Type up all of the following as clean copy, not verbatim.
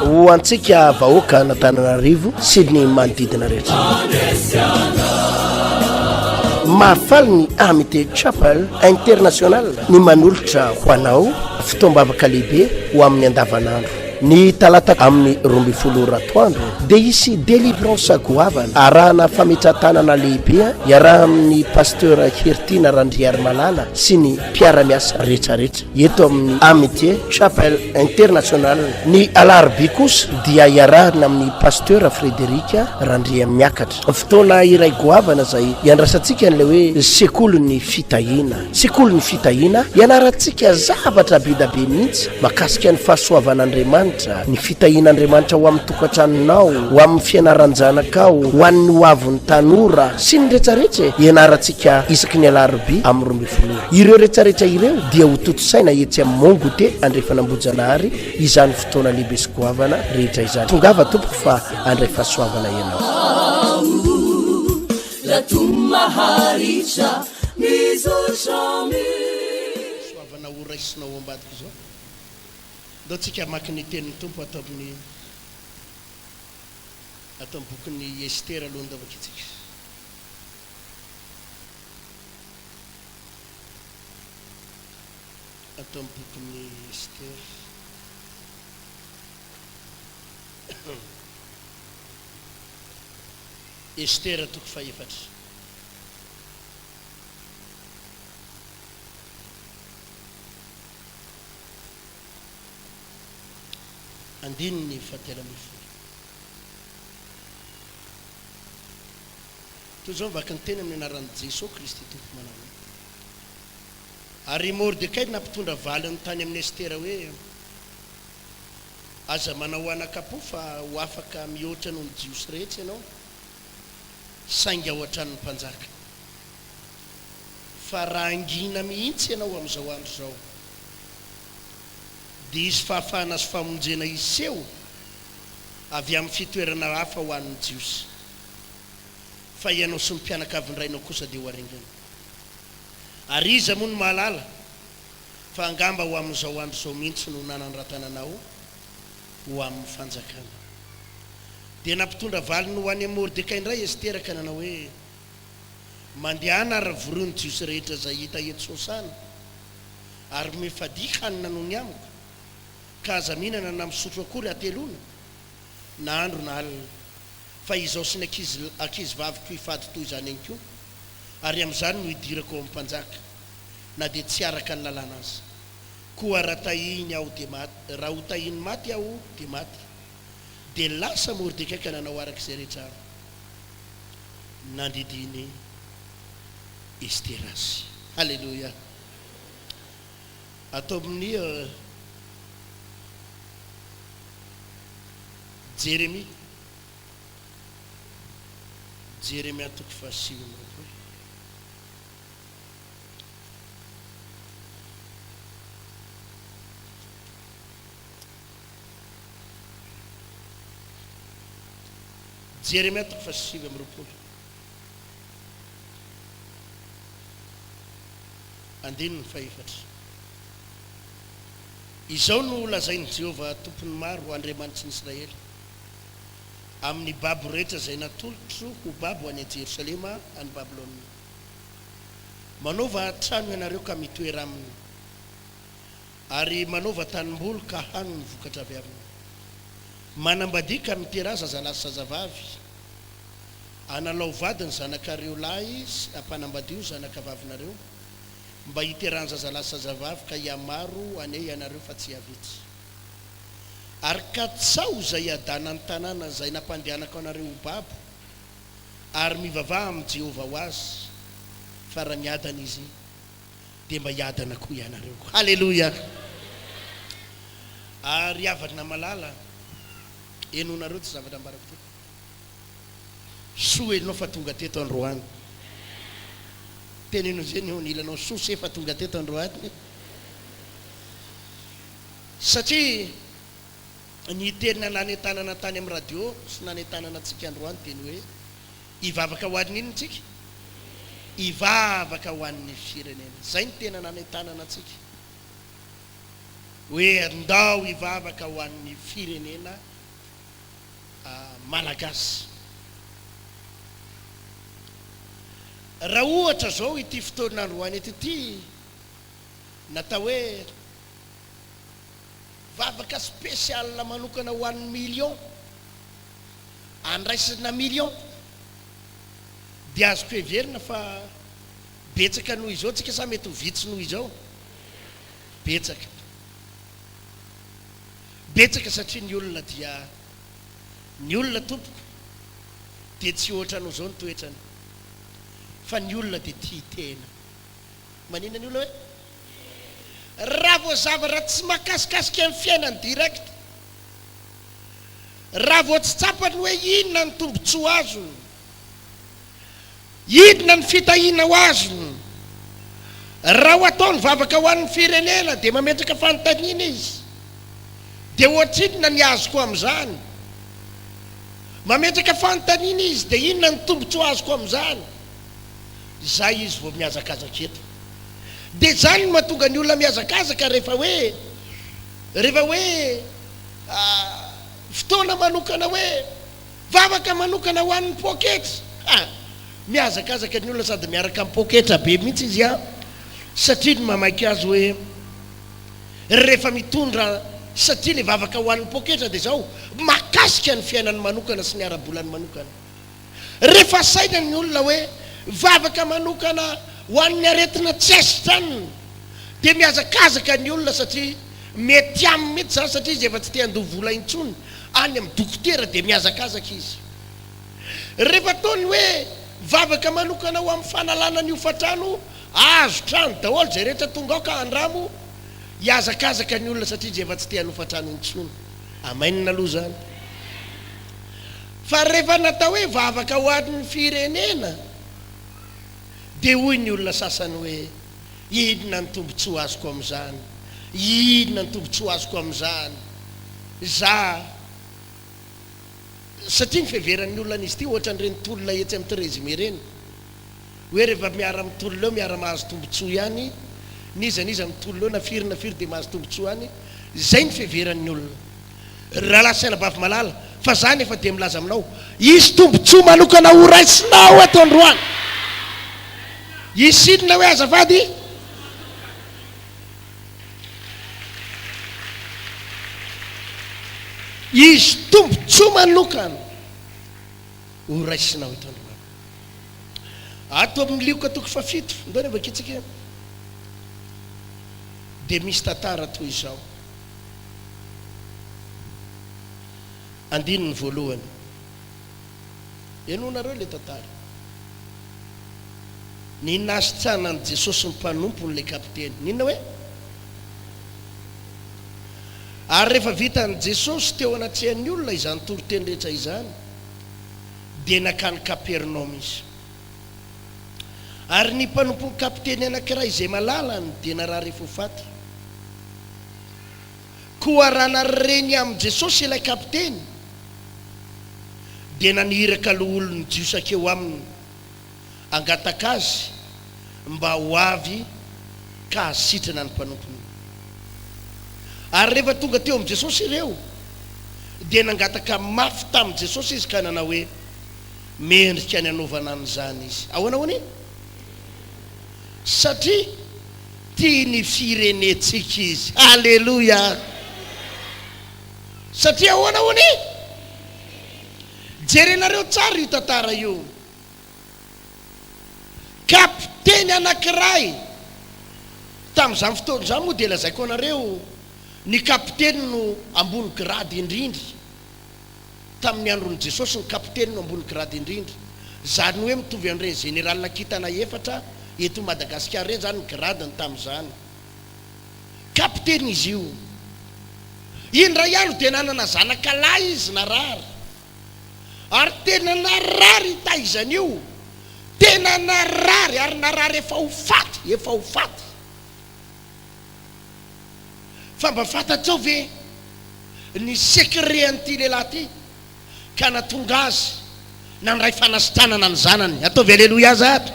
ho antsika vahoaka natananarivo sy ny manodidina rehetra mahafaly ny Amity Chapel International ny manolotra ho anao fitombavaka lehibe ho amin'ny andavanandro ny talata amin'ny 12 ratoandro dia isy délivrance goavana arahana fametratanana lehibe iaraha amin'ny pasteur Hertina Randriary Malala sy ny mpiara-miasa rehetrarehetra eto amin'ny Amity Chapel International ny alarobia kosa dia iarahana amin'ny pasteur Frederika Randria miakatra fotoana iray goavana izay iandrasantsika n'ilay hoe sekoly ny fitahina ianarantsika zavatra be da be mihitsy makasika ny fahasoavan'Andriamanitra ny fitahian'Andriamanitra ho amin'ny tokantranonao ho amin'ny fianaran-janakao ho an'ny hoavin'ny tanora sy ny rehetrarehetra ianarantsika isaky ny alarobia amin'ny 12 ireo rehetrarehetra ireo dia ho totosaina etsy amin'ny Mongote andrefanambojanahary izany fotoana lehibe sy goavana rehetra izany tongava tompoko fa andray fahasoavana ianao soavana oraisinao ambadiko zao do tsika maky ny tenin'ny tompo atao amin'ny bokin'ny Estera aloha ndavaka itsika atao amin'ny bokin'ny Estera Estera toko faefatra andininy fatelamifolo toy zao vaky ny teny amin'ny anaran'i Jesosy Kristy tompo manao ary Mordecai nampitondra valy ny tany amin'ny Estera hoe aza manao anakapo fa ho afaka mihoatra noho ny jiosy rehetra ianao sainga ao an-tranon'ny mpanjaka fa raha angina mihitsy ianao amin'izao andro zao dia izy fahafahana sy famonjena iseho avy amin'ny fitoerana hafa ho an'ny jiosy fa ianao sy mpianakavindrainao kosa dia ho aringana ary iza moa ny mahalala fa angamba ho amin'izao andro zao mihitsy no nanandratananao ho amin'ny fanjakana dia nampitondra valiny ho any amin'ny Mordecai indray Estera ka nanao hoe mandehana ary vorony jiosy rehetra izay hita eto Sosana ary mifadika hanina noho ny amiko ka aza mihinana na misotro akory atelona na andro na alina fa izao sy ny ankizy vaviko hifady toy izany ihany koa ary amin'izany no hidirako ao amin'ny mpanjaka na dia tsy araka ny lalàna azy koa raha tahiny aho dia maty raha ho tahiny maty aho dia maty dia lasa Mordecai ka nanao arak'izay rehetra nandidiny Estera azy halleloia atao amin'ny Jérémie atoko fahasivy am'roapolo Jérémie atoko fahasivy am'roapolo andininy faefatra izao no lazainy Jehovah tompony maro ho Andriamanitry ny Israely amin'ny babo rehetra izay natolotro ho babo any Jerosalema any Babilônia manaova trano ianareo ka mitoera aminy ary manaova tanimboly ka hany ny vokatra avy aminy manambadika mitera zazalahy sy zazavavy analao vadiny zanakareo lahy sy ampanambadio zanakavavinareo mba hiterahany zazalahy sy zazavavy ka iamaro ane ianareo fa tsy havitsy ary katsao zay adanany tanàna zay nampandehanako anareo ho babo ary mivavaha amin'ny Jehovah ho azy fa raha miadana izy dia mba hiadana koa ianareo halleloia ary avana malala enonareo tsy zavatra ambarako teto soa elinao fa tonga teto androany teneno zany eo ny ilanao soa se fa tonga teto androany satria ny tenina nanentanana tany amin'ny radio sy nanentanana antsika androany teny hoe hivavaka ho adiny iny tsika ivavaka ho an'ny firenena. Zay ny tena nanentanana antsika hoe andao ivavaka ho an'ny firenena malagasy. Raha ohatra zao ity fotoana androany ety natao hoe vavaka spécial manokana ho an'ny million, andraisana million, dia azoko heverina fa betsaka noho izao tsika sa mety ho vitsy noho izao. Betsaka satria ny olona dia ny olona tompoko dia tsy ohatra noho izao ny toetrany, fa ny olona dia tia tena. Manina ny olona hoe raha vao zavatra tsy makasikasika amin'ny fiainany direct, raha vao tsy tsapany hoe inona ny tombontsoa azony, inona ny fitahiana ho azony, raha ho ataony vavaka ho an'ny firenena dia mametraka fanontaniana izy, dia ohatrinona ny azoko amin'izany, mametraka fanontaniana izy, dia inona ny tombontsoa azoko amin'izany. Zay izy vao miazakazaka eto. Dia zany no mahatonga ny olona miazakazaka rehefa hoe fotoana manokana hoe vavaka manokana ho an'ny poketra. Miazakazaka ny olona sady miaraka amin'ny poketra be mihitsy izy satria ny mamaky azy hoe rehefa mitondra, satria le vavaka ho an'ny poketra dia zao makasika ny fiainany manokana sy ny ara-bolany manokana. Rehefa saina ny olona hoe vavaka manokana ho an'ny aretina tsy asitrany, dia miazakazaka ny olona satria mety aminy mety zany, satria izy efa tsy te handoha vola intsony any amin'ny dokotera dia miazakazaka izy. Rehefa ataony hoe vavaka manokana ho amin'ny fanalana ny hofatrano, azo trano daholo zay rehetra tonga ao ka andramo, iazakazaka ny olona satria izy efa tsy te hanofatrano intsony. Amainina aloha zany. Fa rehefa natao hoe vavaka ho an'ny firenena, dia hoy ny olona sasany hoe inona ny tombontsoa azoko amin'izany, inona ny tombontsoa azoko amin'izany. Satria ny fiheveran'ny olona n'izy ity ohatra n'ireny tolona etsy amin'ny trésime ireny, hoe rehefa miara mitolona eo miara mahazo tombontsoa ihany, niza mitolona eo nafiry dia mahazo tombontsoa ihany. Zay ny fiheveran'ny olona. Raha lasaina bavy malala, fa zany efa dia milaza aminao, isy tombontsoa manokana ho raisinao ato androany. Isinona hoe azafady? Izy tombontsoa manokana ho raisinao eto androany. Ato amin'ny lioka toko fafito ndony avakitsika dia misy tantara toy izao. Andininy voalohany, enonareo le tantara. Ny nasitrana ny Jesosy ny mpanompony le kapiteny. Ninona hoe? Ary rehefa vitan'ny Jesosy teo anatrehan'ny olona izany toroteny rehetra izany, dia nakany Kapernaum izy. Ary ny mpanompony kapiteny anankiray izay malalany dia narary efa ho faty. Koa raha nareny amin'ny Jesosy ilay kapiteny, dia naniraka aloha olony jiosaka eo aminy angataka azy mba ho avy ka asitrana ny mpanompony. Ary rehefa tonga teo amin'ny Jesosy ireo, dia nangataka mafy tamin'i Jesosy izy ka nanao hoe mendrika ny anaovana an'izany izy. Ahoana? Satria tia ny firenetsika izy. Alleluia. Satria ahoana? Jerenareo tsara io tantara io. Kapiteny anankiray tamin'izany fotoana izany moa dia lazaiko anareo, ny kapiteny no ambony grady indrindra. Tamin'ny andron'i Jesosy ny kapiteny no ambony grady indrindra. Zany hoe mitovy amin'ireny général kitana efatra eto Madagasikara ireny zany ny gradiny tamin'izany. Kapiteny izy io. Indray andro dia nanana zanakalahy izy narary. Ary tena narary taizany io. Tena narary, ary narary efa ho faty. Fa mba fantatrao ve ny secret an'ity lehilahy ty, ka natonga azy nandray fanasitranana ny zanany. Ataovy aleloia aza ato.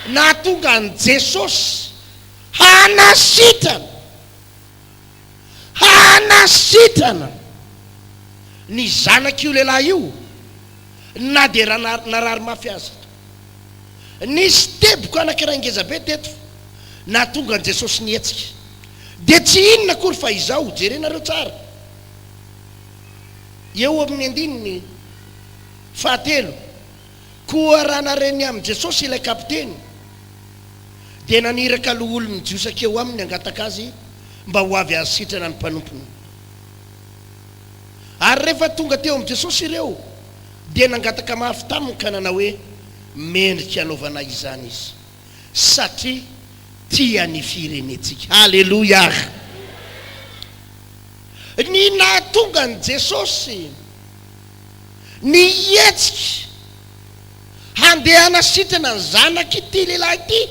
nahatonga an Jesosy hanasitana ny zanak'io lehilahy io na de raha narary mafy azy. Nisy teboka anankiray ngeza be teto nahatonga an Jesosy nietsika, de tsy inona kory fa izao, jerenareo tsara, eo amin'ny andininy fahatelo, koa raha nareny amin'ny Jesosy ilay kapiteny de naniraka aloha olony jiosaka eo aminy angataka azy mba ho avy azy sitrana ny mpanompony. Ary rehefa tonga teo amin'ny Jesosy ireo de nangataka mafy taminy ka nanao hoe mendrika anaovana izany izy satria tia ny firenetsika. Halleluja. Ny nahatonga an Jesosy nietsika handeha hanasitrana ny zanak'ity lehilahy ity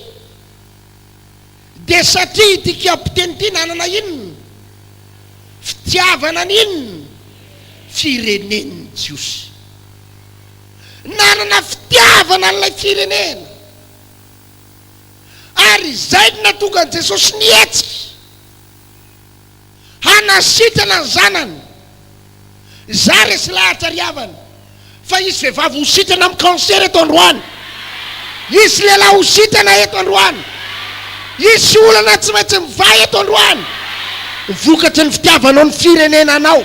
de satria ity kapiteny ity nanana inona? Fitiavana n'inona? Firenen'ny Jiosy. Nanana fitiavana n'ilay firenena, ary zay no nahatonga an Jesosy nietsika hanasitrana ny zanany. Za resy lahatra riavana fa isy vehivavy ho sitrana amin'ny cancer eto androany, isy lehilahy ho sitrana eto androany, isy olana tsy maintsy mivay eto androany, vokatry ny fitiavanao ny firenenanao.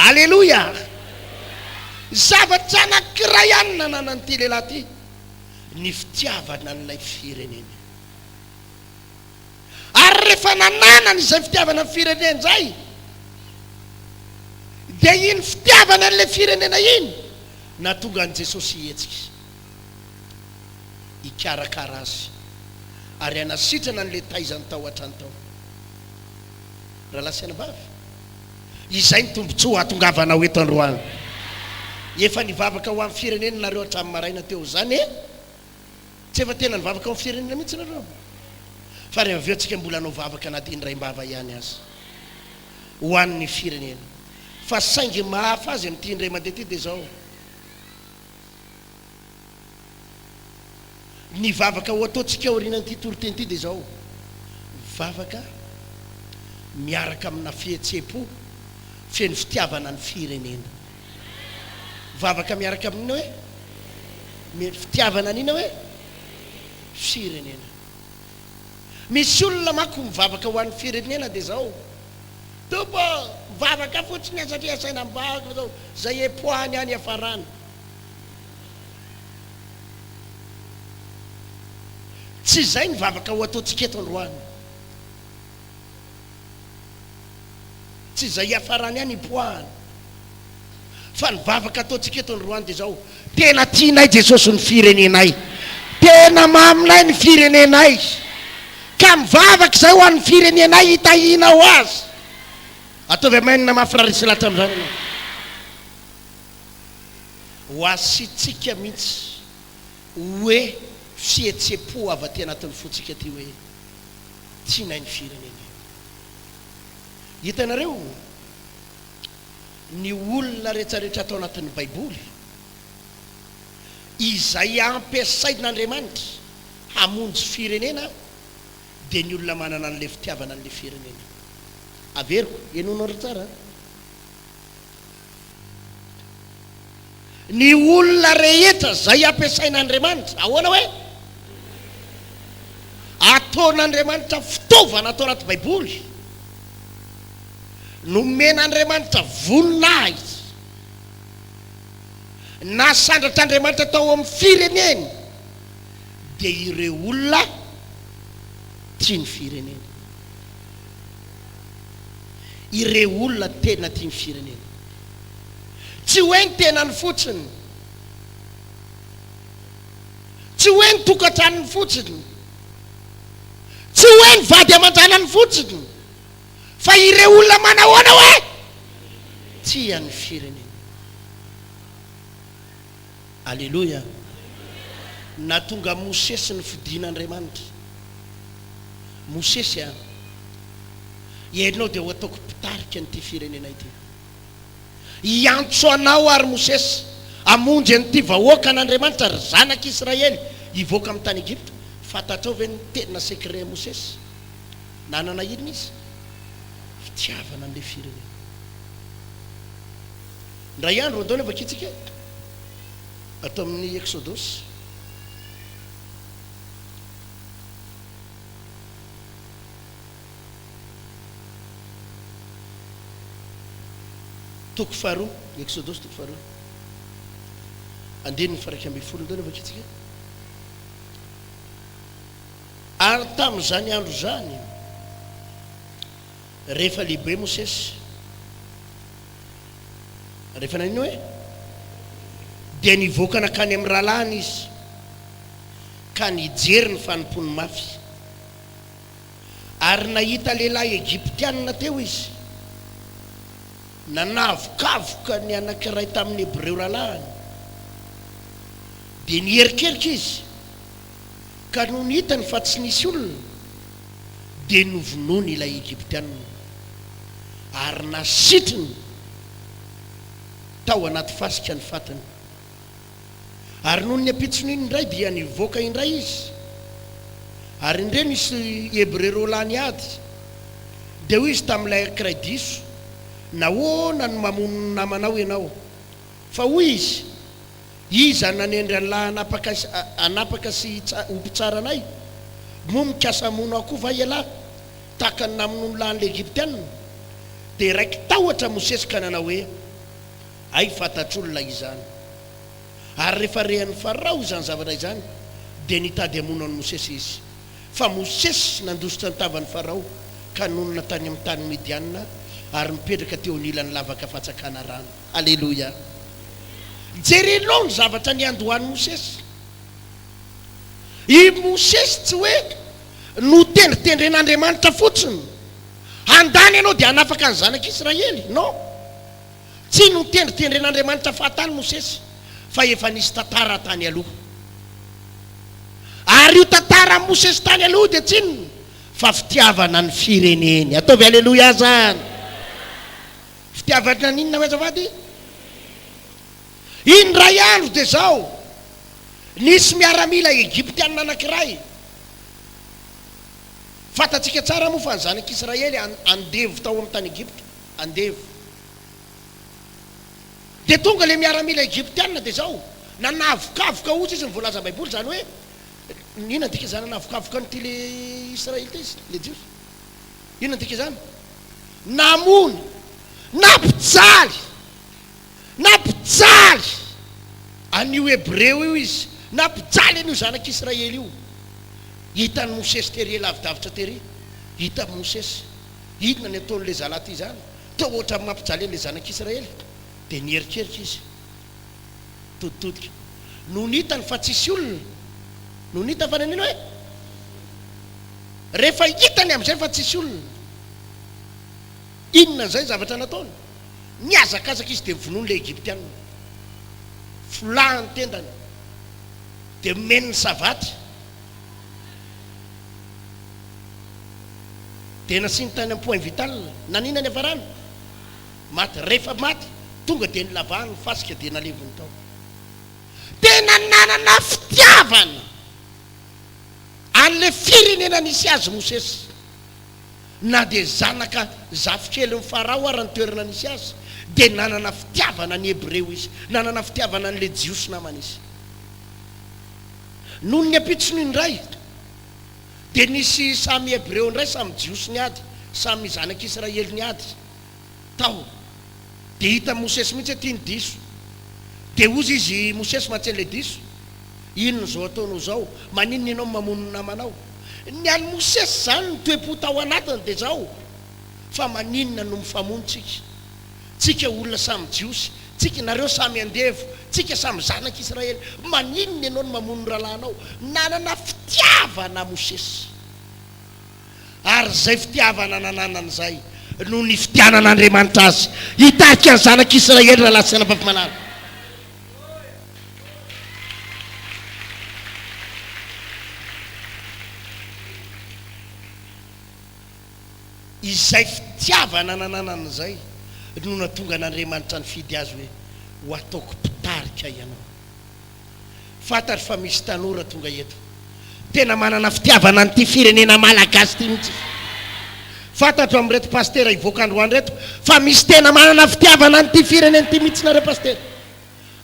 Alleluja. Zavatra anankiray ihany nananan'ity lehilahy ty, ny fitiavana n'ilay firenena. Ary rehefa nananany izay fitiavana ny firenena zay, de iny fitiavana n'ilay firenena iny nahatonga an Jesosy hietsika hikarakara azy ary hanasitrana n'le taizany tao hatrany tao. Raha lasiana vavy, izay ny tombontsoa hatongavanao eto androany. Efa nivavaka ho amin'ny firenena nareo hatramin'ny maraina teo, zany tsy efa tena nivavaka ho amin'ny firenena mihitsy nareo, fa rehefa avy eo tsika mbola anao vavaka anaty indray-mbava ihany azy ho an'ny firenena. Fa saingy mahafa azy amin'ity indray mandeha ty de zao, ny vavaka ho ataontsika aorianan'ity toroteny ity de zao, vavaka miaraka amina fihetsem-po feno fitiavana ny firenena. Vavaka miaraka amina hoe fitiavana an'ina hoe firenena. Misy olona manko mivavaka ho an'ny firenena de zao, topo mivavaka fotsiny satria asaina mivavaka zao zay epoahany any afarana. Tsy zay ny vavaka ho ataontsika eto androany, tsy zay afarany any ipoahany, fa ny vavaka ataontsika eto androany de zao, tena tianay Jesosy ny firenenay, tena maminay ny firenenay, ka mivavaka zay ho an'ny firenenay hitahina ho azy. Ataovy amainina mafirarisy lahatra amin'izany ianao, ho asitsika mihitsy hoe fihetsepo avy aty anatin'ny fotsika ty hoe tianay ny firenena. Hitanareo ny olona rehetrarehetra atao anatin'ny baiboly izay ampiasain'Andriamanitra hamonjy firenena de ny olona manana an'le fitiavana an'le firenena. Averiko enonao ry tsara, ny olona rehetra zay ampiasain'Andriamanitra ahoana hoe ataon'Andriamanitra fitaovana atao anaty baiboly, nomen'Andriamanitra voninahitra na sandratr'Andriamanitra tao amin'ny firenena de ireo olona tia ny firenena, ireo olona tena tia ny firenena. Tsy hoe ny tenany fotsiny, tsy hoe ny tokantranony fotsiny, tsy hoe ny vady aman-janany fotsiny, fa ireo olona manahoana hoe tia ny firenena. Alleluja. Nahatonga Mosesy ny fidian'Andriamanitra. Mosesy ianao de ho ataoko mpitarika n'ity firenena ity. iantso anao ary Mosesy amonjy an'ity vahoaka an'Andriamanitra ry zanak'Israely hivoaka amin'ny tany Egypte. Fantatrao ve ny tena secret Mosesy? Nanana inona izy? Fitiavana an'ilay firenena. Ndray andro andao nefa kitsika atao amin'ny Exodus toko faharoa, Exodus toko faharoa andininy faraika ambin'ny folo andao nefa kitsika. Ary tamin'izany andro zany rehefa lehibe Mosesy, rehefa nanino hoe dia nivoaka nakany amin'ny rahalahy izy ka nijery ny fanompony mafy, ary nahita lehilahy Egyptianina teo izy, nanavokavoka ny anankiray tamin'ny Hebreo rahalahy, dia nierikerika izy ka no nihitany fa tsy nisy olona dia novonoiny ilay Egyptianina ary nasitriny tao anaty fasika ny fatany. Ary noho ny apitsony indray dia nivoaka indray izy, ary indray nisy Hebreo lahy niady dia hoy izy tamin'ilay ankiray diso, nahoana no mamono namanao ianao? Fa hoy izy, iza nanendry an'lahy anapaka sy ompi tsara anay, moa mikasa mono akoho va ialahy tahaka ny namono lahin'ilay Egyptianina? Dia raiky tahotra Mosesy ka nanao hoe ay fantatr'olona izany. Ary rehefa rehan'ny Farao izany zavatra izany dia nitady hamono an'i Mosesy izy, fa Mosesy nandositra ny tavan'ny Farao ka nonona tany amin'ny tany Midianina ary mipetraka teo anilan'ny lavaka fatsakana rano. Alleluia. Jerenao ny zavatra niandohan'i Mosesy. I Mosesy tsy hoe notendritendren'Andriamanitra fotsiny handany ianao dia hanafaka ny zanak'Israely, non, tsy notendritendren'Andriamanitra fahatany Mosesy, fa efa nisy tantara tany aloha. Ary io tantara Mosesy tany aloha dia tsinona fa fitiavana ny fireneny. Ataovy alleluia zany. Fitiavana n'inona hoe azafady? Indray andro dia zao nisy miaramila Egyptianina anankiray. Fantatsika tsara moa fa ny zanak'Israely andevo tao amin'ny tany Egypte, andevo. Dia tonga le miaramila Egyptianina dia zao nanavokavoka ohatsy izy mivolaza Baiboly zany hoe inona antika zany nanavokavoka n'ity le Israely ty izy, le Jios. Inona antika zany? Namono, nampijaly an'io Hebreo io izy, nampijaly an'io zanak'Israely io. Hitan'ny Mosesy tery lavidavitra tery, hita Mosesy inona ny ataon'le zalahy ty zany, tao ohatra mampijaly an'le zanak'Israely. Dia nierikerika izy toditodika, no nitany fa tsisy olona, no nita fa nanino hoe rehefa hitany amin'izay fa tsisy olona, inona zay zavatra nataony? Niazakazaka izy dia mivonoiny le Egyptianina, folahany tendany dia meniny savaty, dia nasiny tany amin'ny point vital. Nanina ny avarana? Maty. Rehefa maty tonga dia nilavahany ny fasika dia nalevony tao. Tena nanana fitiavana an'le firenena nisy azy Mosesy, na dia zanaka zafikely ny Farao ary ny toerana nisy azy, dia nanana fitiavana ny Hebreo izy, nanana fitiavana n'le Jios namana izy. Noho ny apitsony indray dia nisy samy Hebreo indray samy Jios niady, samy zanak'Israely niady tao. Dia hita Mosesy mihitsy tia ny diso, dia ozy izy Mosesy mahatsy le diso, inona zao ataonao zao, maninona ianao mamono namanao? Ny an'ny Mosesy zany ny toe-po tao anatiny dia zao, fa maninona no mifamonontsika? Tsika olona samy Jiosy, tsika nareo samy andevo, tsika samy zanak'Israely, maninona ianao no mamono rahalahinao? Nanana fitiavana Mosesy, ary zay fitiavana nananan'izay no ny fitianan'Andriamanitra azy hitarika ny zanak'Israely raha lasy anam-pafimanana. Izay fitiavana nananan'izay nona tonga n'Andriamanitra ny fidy azy hoe ho ataoko mpitarika ianao. Fantatra fa misy tanora tonga eto tena manana fitiavana n'ity firenena malagasy ty mihitsy. Fantatra amin'reto pastera ivoak'androany reto fa misy tena manana fitiavana n'ity firenena ty mihitsy nareo pastera.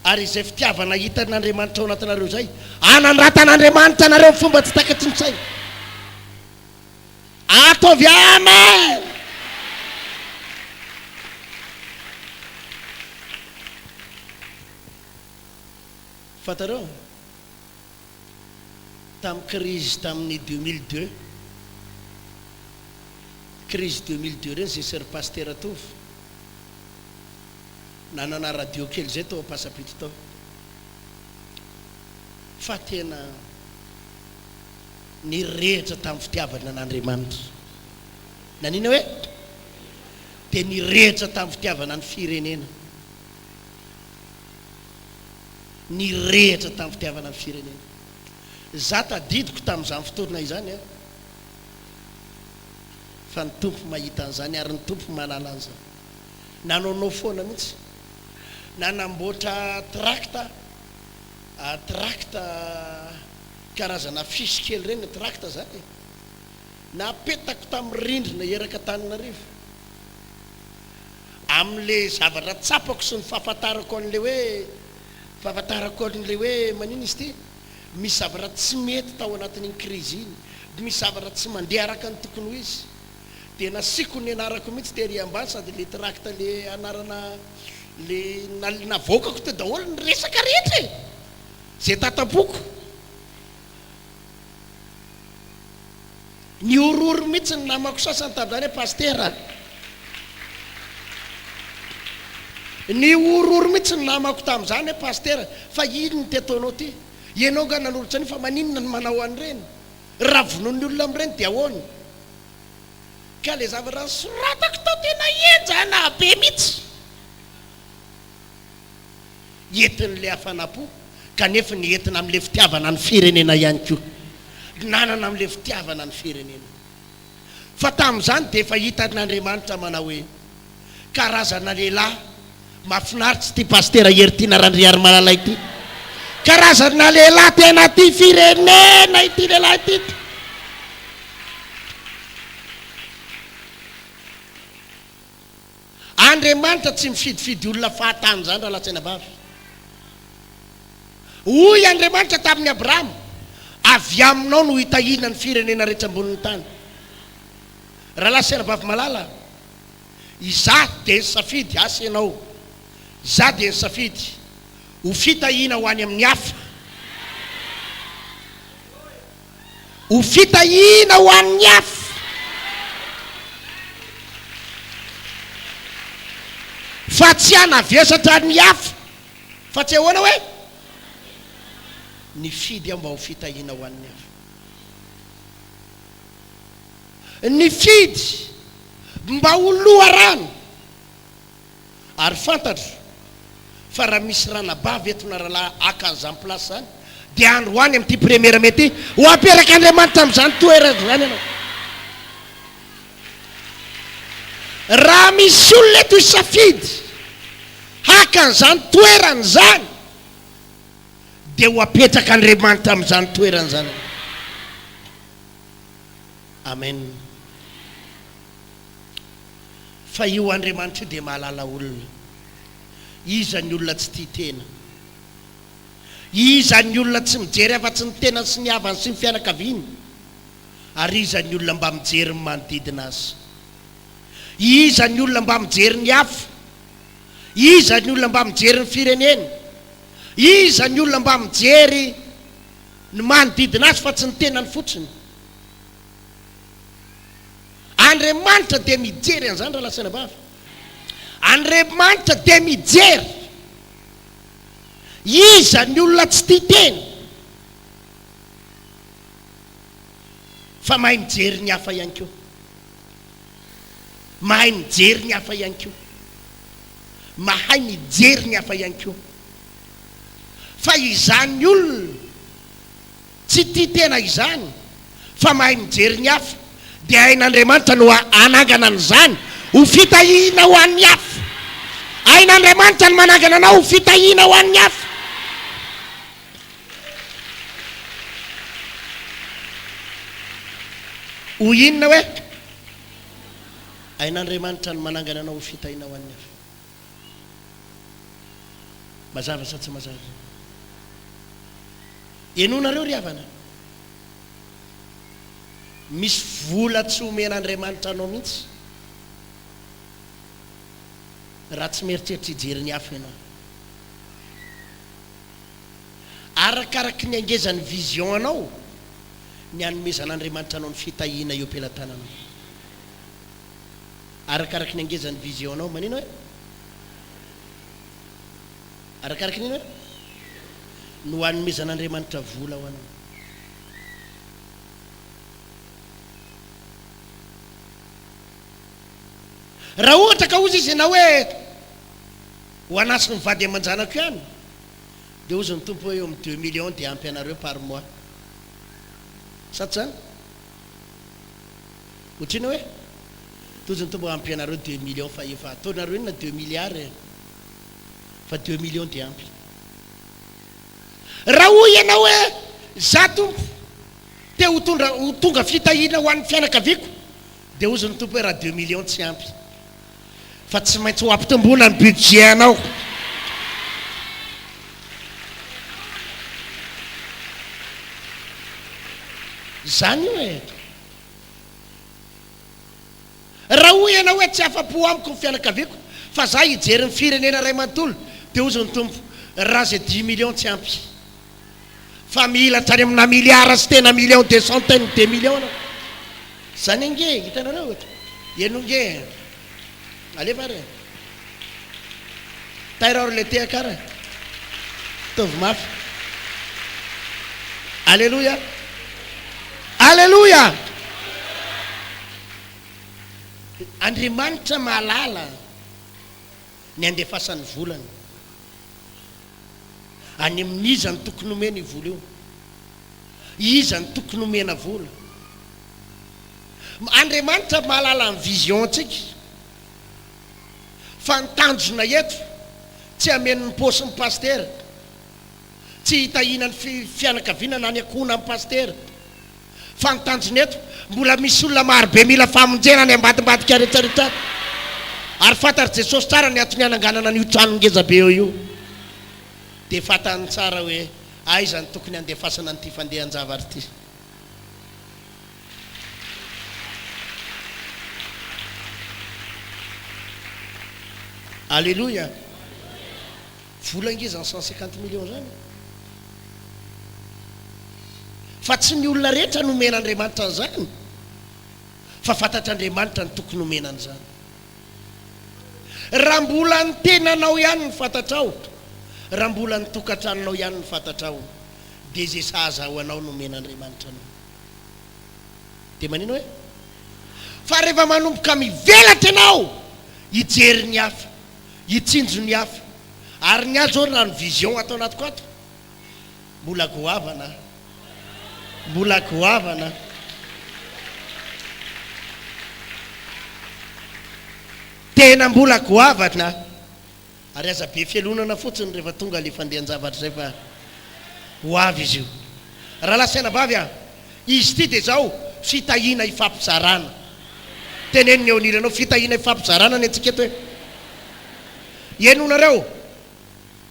Ary izay fitiavana hitan'Andriamanitra ao anatinareo zay anandratan'Andriamanitra nareo fomba tsy takatsy ny saina. Ataovy amen. Fatareo tamin'ny crise tamin'ny 2002 crise 2002 reny zay ser pasteur Tovy nanana radio kely zay tao pasapity tao fa tena nirehitra tamin'ny fitiavana n'Andriamanitra. Nanina hoe dia nirehitra tamin'ny fitiavana ny firenena, nirehitra tamin'ny fitiavana ny firenena. Za tadidiko tamin'izany fotoana izany fa ny tompo mahita an'izany ary ny tompo manala an'izany. Nanaonao foana mihitsy nanamboatra tracta karazana fisy kely reny tracta zany napetako tamin'ny rindrina eraka Antananarivo amin'le zavatra tsapako sy ny fahafantarako an'le hoe manino izy ty misy zavatra tsy mety tao anatin'iny crise iny, misy zavatra tsy mandeha araka ny tokony ho izy dia nasiko ny anarako mihitsy tery ambany sady le tracta le anarana le navoakako te daholo ny resaka rehetra zay tatapoko ny ororo mihitsy ny namako sasany tamin'izany hoe pastera, ny ororo mihitsy ny namako tamin'izany hoe pastera fa ino ny tetaonao ty ianao nga nanolotra any fa maninona ny manao an'ireny ravonon'ny olona amin'ireny dia ahoany ka le zavatra soratako tao tena enjana be mihitsy entin'le hafanapo kanefa ny entina amin'le fitiavana ny firenena ihany koa, nanana amin'le fitiavana ny firenena. Fa tamin'izany dia efa hitan'Andriamanitra manao hoe karazana lehilahy mahafinaritra ty pastera Hertina Randriary Malalay ity, karazana lehilahy tena ty firenena ity lehilahy ity. Andriamanitra tsy mifidifidy olona fahatany zany raha latsaina vavy. Hoy Andriamanitra tamin'ny Abraham, avy aminao no hitahina ny firenena rehetra ambonin'ny tany. Raha latsaina vavy malala, izaho dia nisafidy asa ianao, izaho dia nisafidy ho fitahina ho any amin'ny hafa, ho fitahina ho an'ny hafa. Fa tsy hanavesatra ny hafa fa tsy ahoana hoe ny fidy mba ho fitahina ho an'ny hafa. Ny fidy mba ho loharano ary fantatra fa raha misy ranabavy eto na rahalahy akan'izany plasy zany dia andro hoany amin'ity première mety ho aperaka Andriamanitra amin'izany toerana zany ianao. Raha misy olona eto isafidy hakan'izany toerana zany dia ho apetraka Andriamanitra amin'izany toerana zany. Amen. Fa io Andriamanitra dia mahalala olona. Iza ny olona tsy tia tena, iza ny olona tsy mijery afa-tsy ny tena sy ny havany sy ny fianakaviany, ary iza ny olona mba mijery ny manodidina azy, iza ny olona mba mijery ny hafa, iza ny olona mba mijery ny firenena, iza ny olona mba mijery ny manodidina azy fa tsy ny tenany fotsiny. Andriamanitra dia mijery an'izany raha lasana vavy. Andriamanitra dia mijery iza ny olona tsy tia tena fa mahay mijery ny hafa ihany koa, mahay mijery ny hafa ihany koa, mahay mijery ny hafa ihany koa. Fa izany olona tsy tia tena izany fa mahay mijery ny hafa dia hain'Andriamanitra no anangana an'izany ho fitahina ho an'ny hafa. ain'Andriamanitra ny manangana anao fitahina ho an'ny hafa. ho inona hoe ain'Andriamanitra ny manangana anao fitahina ho an'ny hafa? mazava sa tsy mazava? enonareo ry havana, misy vola tsy omen'Andriamanitra anao mihitsy raha tsy mieritreritra hijery ny hafa ianao. arakaraky ny angezany vision anao ny anomezan'Andriamanitra anao ny fitahiana eo am-pelantananao. arakaraky ny angezany vision anao manino hoe arakaraky nino hoe no anomezan'Andriamanitra vola ho anao. raha ohatra ka ozy izy na hoe ho anasy ny vady aman-janako ihany dia ozy ny tompo hoe eo amin'ny 2 millions dia ampy anareo par mois sa tsy zany? ohatrina hoe tozy ny tompo ampy anareo 2 millions fa efa ataonareo inona 2 milliards fa 2 millions dia ampy. raha hoy ianao hoe za tompo te ho tonga fitahiana ho an'ny fianakaviako dia ozy ny tompo hoe raha 2 millions tsy ampy fa tsy maintsy ho ampitombona ny budget anao. zany hoe raha hoy ianao hoe tsy afa-po amiko ny fianakaviako fa za hijery ny firenena ray manontolo dia ozy ny tompo raha zay 10 millions tsy ampy fa milatra any amina milliard sy tena millions de centaine de millions anao. zany ange hitanareo ohatra enonge alefa re tairaro le teakara tovy mafy. alleluia alleluia. Andriamanitra mahalala ny andefasany volany any amin'iza ny tokony omena i vola io, iza ny tokony omena vola. Andriamanitra mahalala ny vision antsika fa nitanjona eto tsy ameny ny posy ny paster, tsy hitahina ny fianakaviana na ny akona amin'ny paster, fa nitanjona eto mbola misy olona marobe mila famonjena ny ambadimbadika rehetrarehetra ary fantary Jesosy tsara ny antony hananganana n'io trano ngeza be eo io dia fantany tsara hoe aiza ny tokony andefasana nyity fandehan-javatra ity. alleluia. vola ngezany 150 millions zany fa tsy ny olona rehetra no omen'Andriamanitra an'izany fa fantatr'Andriamanitra ny tokony omenan'izany. raha mbola ny tenanao ihany ny fantatrao, raha mbola ny tokantranonao ihany ny fantatrao dia zay sahaza ho anao no omen'Andriamanitra anao. dia manino hoe fa rehefa manomboka mivelatra ianao hijery ny hafa, hitsinjo ny hafa ary ny azo raha ny vision atao anatiko ato mbola goavana, mbola goavana. tena mbola goavana ary aza be fialonana fotsiny rehefa tonga le fandehan-javatra zay fa ho avy izy io. raha lasaina vavy a izy ity dia zao fitahina ifampizarana. teneniny eo aniranao fitahina ifampizarana ny antsika eto hoe enonareo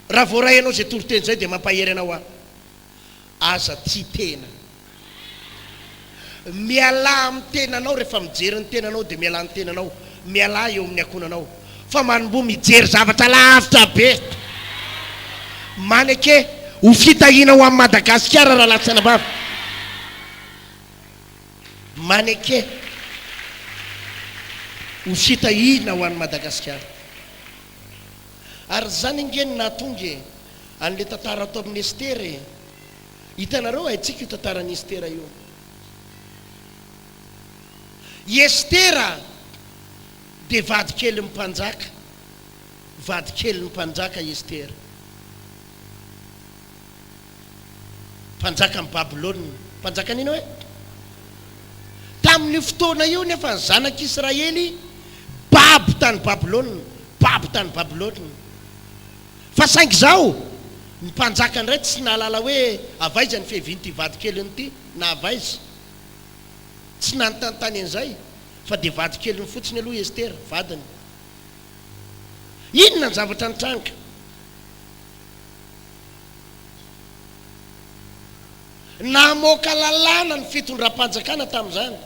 raha voaray ianao zay toroteny zay dia mampahery anao a aza tsy tena miala amin'ny tenanao rehefa mijery ny tenanao dia miala ny tenanao miala eo amin'ny akonanao fa manombo mijery zavatra lavitra be manake ho fitahina ho amin'ny Madagasikara raha latsana vavy manake ho fitahina ho an'ny Madagasikara. ary zany ingeny nahatonga an'le tantara atao amin'ny Estera. hitanareo haitsika io tantaran'ny Estera io. Estera dia vadikely mpanjaka, vadikely ny mpanjaka Estera, mpanjaka ny Babilôna. mpanjaka nino hoe tamin'ny fotoana io nefa ny zanak'Israely babo tany Babilôna babo tany Babilôna. Fa saingy zao ny mpanjaka ndray tsy nahalala hoe avaiza ny feheviny ty vadikeliny ty na avaiza, tsy nanontany an'izay fa de vadikeliny fotsiny aloha Estera vadiny. Inona ny zavatra nitranga? Namoaka lalàna ny fitondram-panjakana tamin'izany,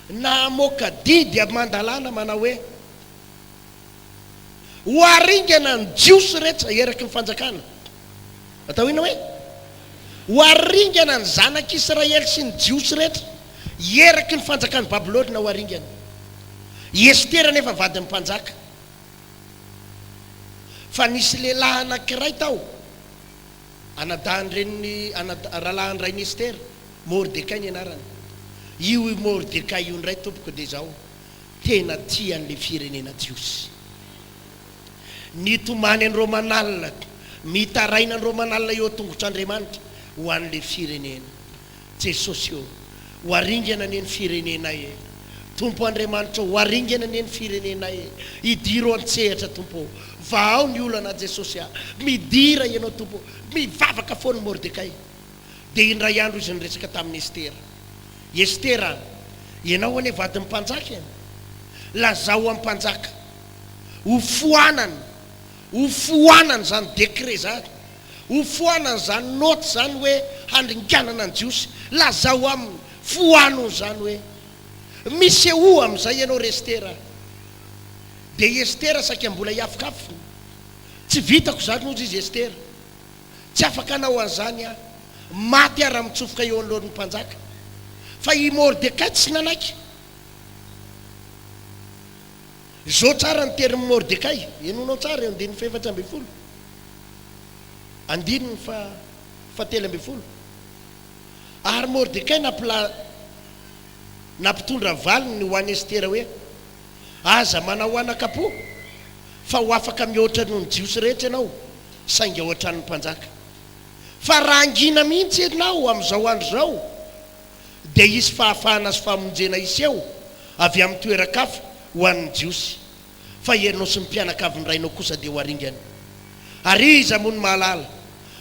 namoaka didy amandalàna manao hoe ho aringana ny jiosy rehetra eraky ny fanjakana. Atao ina hoe ho aringana ny zanak'Israely sy ny jiosy rehetra eraky ny fanjakany Babilôna ho aringana. Estera nefa vadin'ny mpanjaka. Fa nisy lehilahy anankiray tao anadahan'ireny rahalahan'irainy Estera, Mordekay ny anarany. Io Mordekay io ndray tompoko de zao tena tia an'le firenena jiosy. Nitomany any Romanalina, mitaraina ny Romanalina eo tongotr'Andriamanitra ho an'le firenena. Jesosy io ho aringana ny firenena e. Tompo Andriamanitra ho aringana ny firenena e. Idiro an-tsehatra Tompo. Vao ny olana Jesosy midira ianao Tompo, mivavaka foana Mordekay. De indray andro izy niresaka tamin'ny Estera. Estera, ianao ane vadin'ny mpanjaka, lazao amin'ny mpanjaka ho foanana zany décret zany, ho foanana zany note zany hoe handringanana ny jiosy, lazao amin'ny foano zany hoe misy eo amin'izay ianao ry Estera. De Estera saky mbola hiafokafo, tsy vitako zany ozy izy Estera, tsy afaka anao an'izany maty raha mitsofoka eo anoloan'ny mpanjaka. Fa i Mordekay tsy nanaiky. Zao tsara ny termy Mordekay, enonao tsara andininy fa 700, andininy fa 700. Ary Mordekay nampitondra valiny ho an'ny Estera hoe aza manao anakapo fa ho afaka mihoatra noho ny jiosy rehetra ianao saingy ohatran'ny mpanjaka. Fa raha angina mihitsy ianao amin'izao andro zao de isy fahafahana sy famonjena iseho avy amin'ny toeran-kafa ho an'ny jiosy. Fa ianao sy mpianakaviny rainao kosa de ho aringana. Ary izy amony mahalala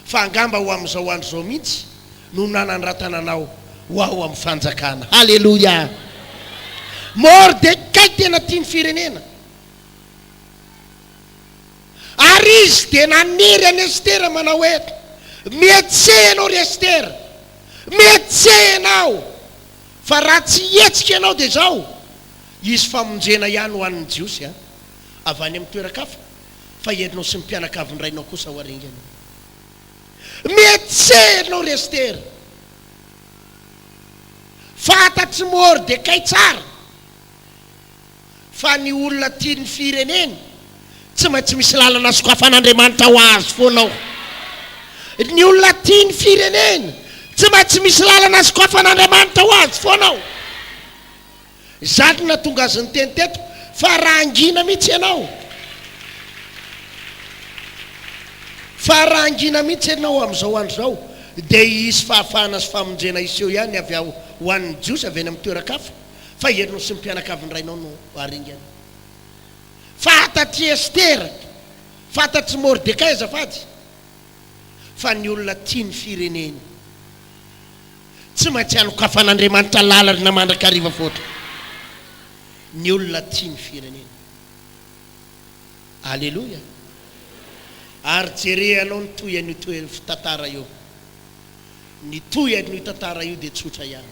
fa angamba ho amin'izao andro zao mihitsy no nanany ratananao ho ao amin'ny fanjakana. Halleluja. Mordekay tena tiany firenena. Ary izy de naniry any Estera manao hoe mietse ianao ry Estera, mietse ianao. Fa raha tsy hetsika ianao de zao izy famonjena ihany ho an'ny jiosy avy any amin'ny toeran-kafa, fa ianao sy mpianakaviny rainao kosa ho aringana. Mietse ianao ry Estera. Fantatry Mordekay tsara fa ny olona tiany firenena tsy maintsy misy lalana sokafan'Andriamanitra ho azy foanao. Ny olona tiany firenena tsy maintsy misy lalana sokafan'Andriamanitra ho azy foanao. Zany na tonga azy ny teny teto fa raha angina mihitsy ianao, fa raha angina mihitsy ianao amin'izao andro zao de isy fahafahana sy famonjena iseho ihany avy ho an'ny jiosy avy any amin'ny toeran-kafa, fa ianao sy mpianakaviny rainao no aringana. Fantatry Estera, fantatry Mordekay azafady, fa ny olona tiany firenena tsy maintsy anokafan'Andriamanitra lalany na mandrakariva fotra. Ny olona tiany firenena. Alleluia. Ary jereanao ny toy an'io tantara io. Ny toy an'io tantara io de tsotra ihany.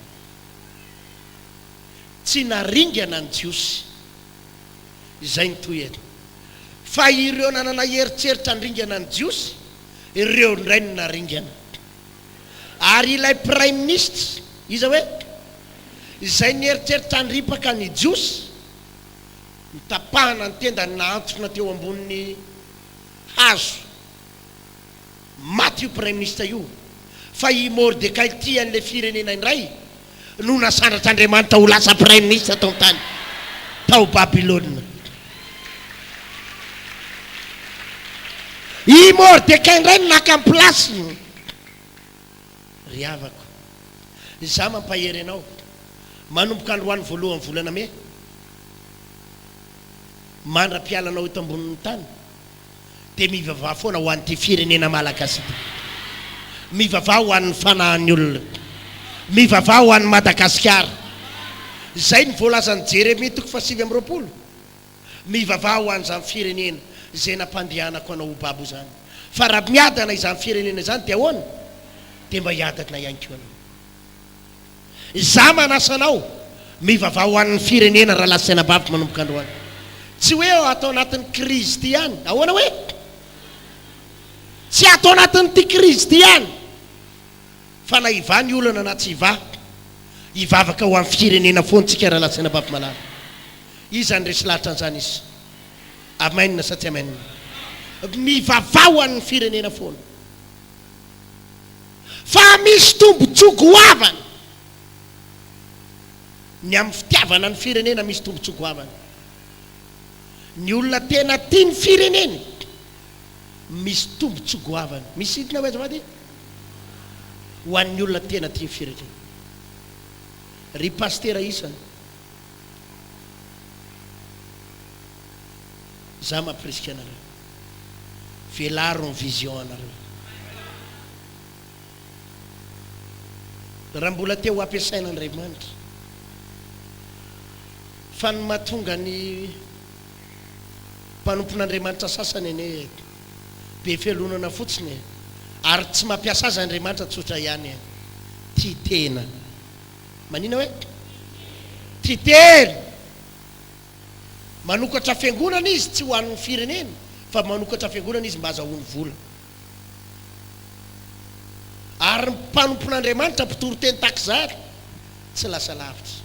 Tsy naringana ny jiosy, izay ny toy any. Fa ireo nanana eritseritra nringana ny jiosy, ireo ndray ny naringana. Ary ilay prime ministre iza hoe izay ny eritreritra nripaka ny jiosy, mitapahana ny tendany naantsona teo ambonin'ny hazo, maty io prime ministre io. Fa i Mordekay tia an'le firenena indray no nasandratr'Andriamanitra ho lasa prime ministre tao tany tao Babilôna. I Mordekay indray no naka amin'ny plasiny. Ry havako, za mampahery anao manomboka androany voalohany volana me mandra-pialanao eto ambonin'ny tany dia mivavah foana ho an'ity firenena malagasy ity, mivavah ho an'ny fanahin'ny olona, mivavah ho an'ny Madagasikara. Zay ny voalazan'ny Jeremia 7:20, mivavah ho an'izany firenena zay nampandehanako anao ho babo zany. Fa raha miadana izany firenena izany dia ahoana? Dia mba hiadana ihany koa anao. Za manasa anao mivavah ho an'ny firenena raha lasaina babo manomboka androany, tsy hoe atao anatin'ny krizy ty ihany. Ahoana hoe? Tsy atao anatin'ity krizy ty ihany, fa na iva ny olana na tsy iva, ivavaka ho amin'ny firenena foantsika raha lasaina babo malala. Izany resy lahatra an'izany izy. Amen sa tsy amen? Mivavah ho an'ny firenena foana. Fa misy tombontsoa goavana ny amin'ny fitiavana ny firenena, misy tombontsoa goavana. Ny olona tena tia ny firenena misy tombontsoa goavana. Misy hidina hoe azafady ho an'ny olona tena tia ny firenena. Ry pastera isany za mampirisika anareo, velaro ny vision anareo. Raha mbola teo ho ampiasaina Andriamanitra, fa ny mahatonga ny mpanompon'Andriamanitra sasany ene be felonana fotsiny, ary tsy mampiasa azy Andriamanitra tsotra ihany, tia tena. Manina hoe tia tena, manokatra fiangonana izy tsy ho an'ny firenena, fa manokatra fiangonana izy mba azahoany vola. Ary mpanompon'Andriamanitra mpitoro teny takizary tsy lasa lavitra.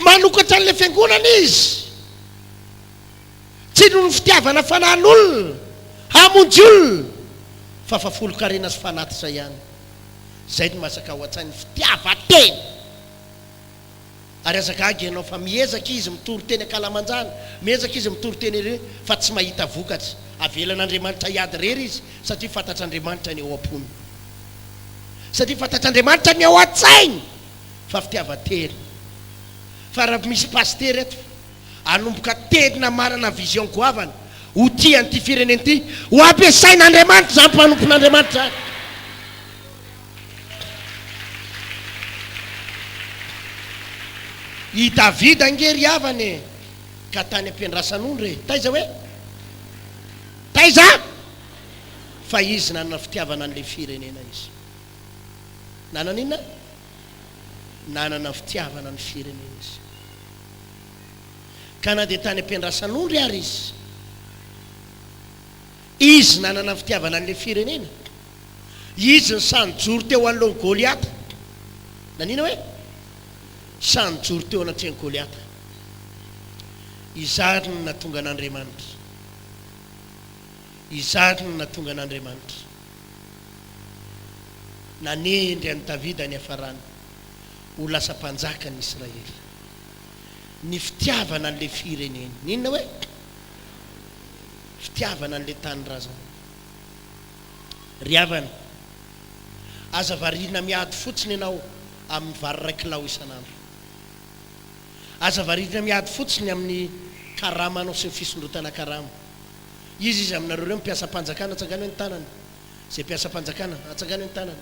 Manokatra an'ilay fiangonana izy tsy noho ny fitiavana fanahin'olona hamonjy olona, fa fafolo-karena sy fanatitra ihany. Zay ny masaka ho an-tsainy fitiava-tena. Ary azaka agy ianao fa miezaka izy mitoro teny ankalamanjana, miezaka izy mitoro teny ery, fa tsy mahita vokatra. Avelan'Andriamanitra hiady rery izy, satria fantatr'Andriamanitra ny ao am-pony, satria fantatr'Andriamanitra ny ao an-tsainy fa fitiava-tena. Fa raha misy pastery eto anomboka tena marana vision goavana ho tia an'ity firenena ity, ho ampiasain'Andriamanitra zany mpanompon'Andriamanitra zany. I Davida angery avany ka tany ampiandrasan'ondre taiza hoe taiza, fa izy nanana fitiavana an'ilay firenena izy. Nanana inona? Nanana fitiavana ny firenena izy. Ka na dia tany ampiandrasan'ondry ary izy nanana fitiavana an'ilay firenena. Izy ny sanjoro teo an'ilay Goliata. Nanina hoe sanjoro teo anatreny Goliata. Izany ny natonga an'Andriamanitra, izany ny natonga an'Andriamanitra nanendry an'i Davida ny hafarany ho lasa mpanjaka ny Israely. Ny fitiavana an'ilay firenena. Ninona hoe fitiavana an'ilay tany razana. Ry havana, aza varina miady fotsiny ianao amin'ny vary raikilao isan'andro. Aza varina miady fotsiny amin'ny karamanao sy ny fisondrotana karama. Izy aminareo reo mpiasa mpanjakana atsangana ny tanana, zay mpiasa mpanjakana atsangana ny tanana.